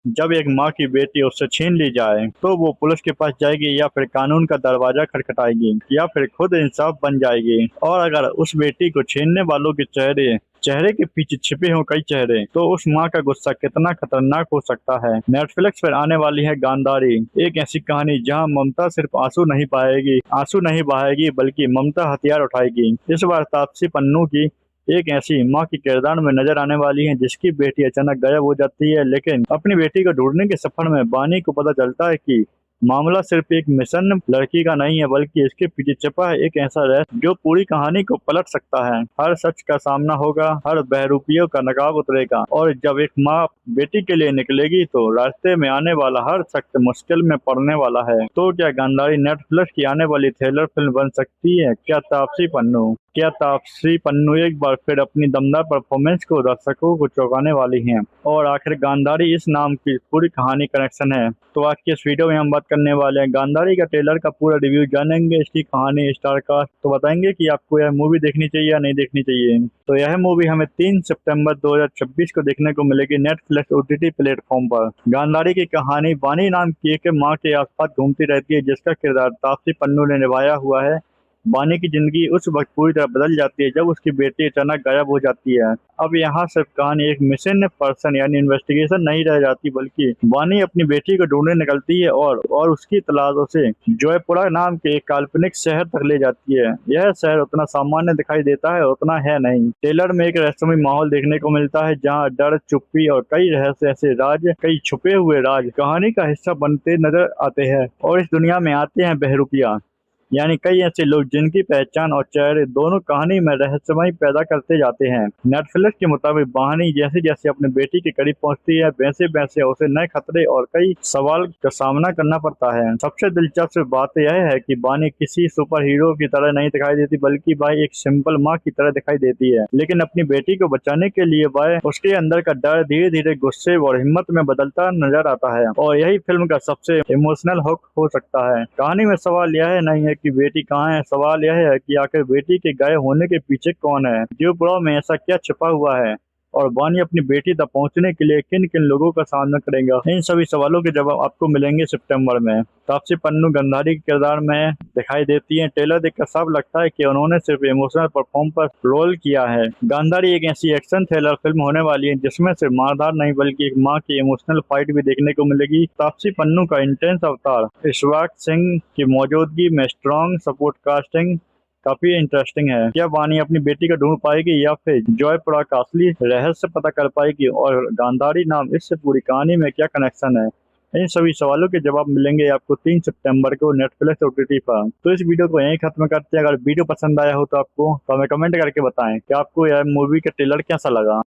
जब एक माँ की बेटी उससे छीन ली जाए तो वो पुलिस के पास जाएगी या फिर कानून का दरवाजा खटखटाएगी या फिर खुद इंसाफ बन जाएगी। और अगर उस बेटी को छीनने वालों के चेहरे चेहरे के पीछे छिपे हों कई चेहरे, तो उस माँ का गुस्सा कितना खतरनाक हो सकता है। नेटफ्लिक्स पर आने वाली है गांधारी, एक ऐसी कहानी जहाँ ममता सिर्फ आंसू नहीं बहाएगी बल्कि ममता हथियार उठाएगी। इस बार तापसी पन्नू की एक ऐसी माँ की किरदार में नजर आने वाली है जिसकी बेटी अचानक गायब हो जाती है, लेकिन अपनी बेटी को ढूंढने के सफर में बानी को पता चलता है कि मामला सिर्फ एक मिशन लड़की का नहीं है बल्कि इसके पीछे छिपा है एक ऐसा रहस्य जो पूरी कहानी को पलट सकता है। हर सच का सामना होगा, हर बहरूपियों का नकाब उतरेगा, और जब एक माँ बेटी के लिए निकलेगी तो रास्ते में आने वाला हर शख्स मुश्किल में पड़ने वाला है। तो क्या गांधारी नेटफ्लिक्स की आने वाली थ्रिलर फिल्म बन सकती है? क्या तापसी पन्नू एक बार फिर अपनी दमदार परफॉर्मेंस को दर्शकों को चौंकाने वाली हैं? और आखिर गांधारी इस नाम की पूरी कहानी कनेक्शन है। तो आज की इस वीडियो में हम बात करने वाले हैं गांधारी का ट्रेलर का पूरा रिव्यू, जानेंगे इसकी कहानी, स्टार कास्ट, तो बताएंगे कि आपको यह मूवी देखनी चाहिए या नहीं देखनी चाहिए। तो यह मूवी हमें 3 सितंबर 2026 को देखने को मिलेगी नेटफ्लिक्स ओटीटी प्लेटफॉर्म पर। गांधारी की कहानी बानी नाम की एक माँ के आसपास घूमती रहती है जिसका किरदार तापसी पन्नू ने निभाया हुआ है। बानी की जिंदगी उस वक्त पूरी तरह बदल जाती है जब उसकी बेटी अचानक गायब हो जाती है। अब यहाँ सिर्फ कहानी एक मिशन पर्सन यानी इन्वेस्टिगेशन नहीं रह जाती, बल्कि बानी अपनी बेटी को ढूंढने निकलती है और उसकी तलाश उसे जयपुरा नाम के एक काल्पनिक शहर तक ले जाती है। यह शहर उतना सामान्य दिखाई देता है उतना है नहीं। ट्रेलर में एक रहस्यमय माहौल देखने को मिलता है जहाँ डर, चुप्पी और कई छुपे हुए राज कहानी का हिस्सा बनते नजर आते हैं। और इस दुनिया में आते हैं बहरूपिया, यानी कई ऐसे लोग जिनकी पहचान और चेहरे दोनों कहानी में रहस्यमय पैदा करते जाते हैं। नेटफ्लिक्स के मुताबिक बहानी जैसे जैसे अपने बेटी के करीब पहुंचती है वैसे वैसे उसे नए खतरे और कई सवाल का सामना करना पड़ता है। सबसे दिलचस्प बात यह है कि बानी किसी सुपर हीरो की तरह नहीं दिखाई देती बल्कि वह एक सिंपल माँ की तरह दिखाई देती है, लेकिन अपनी बेटी को बचाने के लिए वह उसके अंदर का डर धीरे धीरे गुस्से और हिम्मत में बदलता नजर आता है। और यही फिल्म का सबसे इमोशनल हुक हो सकता है। कहानी में सवाल यह नहीं है कि बेटी कहाँ है, सवाल यह है कि आखिर बेटी के गायब होने के पीछे कौन है, जयपुरा में ऐसा क्या छिपा हुआ है, और बानी अपनी बेटी तक पहुंचने के लिए किन किन लोगों का सामना करेगा। इन सभी सवालों के जवाब आपको मिलेंगे सितंबर में। तापसी पन्नू गांधारी के किरदार में दिखाई देती हैं। ट्रेलर देखकर सब लगता है कि उन्होंने सिर्फ इमोशनल परफॉर्म पर रोल किया है। गांधारी एक ऐसी एक्शन थ्रिलर फिल्म होने वाली है जिसमें सिर्फ मारधार नहीं बल्कि एक माँ की इमोशनल फाइट भी देखने को मिलेगी। तापसी पन्नू का इंटेंस अवतार, ईश्वक सिंह की मौजूदगी में स्ट्रॉन्ग सपोर्ट कास्टिंग काफी इंटरेस्टिंग है। क्या वानी अपनी बेटी को ढूंढ पाएगी या फिर जयपुरा का असली रहस्य पता कर पाएगी, और गांधारी नाम इससे पूरी कहानी में क्या कनेक्शन है? इन सभी सवालों के जवाब मिलेंगे आपको 3 सितंबर को नेटफ्लिक्स ओटीटी पर। तो इस वीडियो को यहीं खत्म करते हैं। अगर वीडियो पसंद आया हो तो आपको हमें कमेंट करके बताएं कि आपको यह मूवी का ट्रेलर कैसा लगा।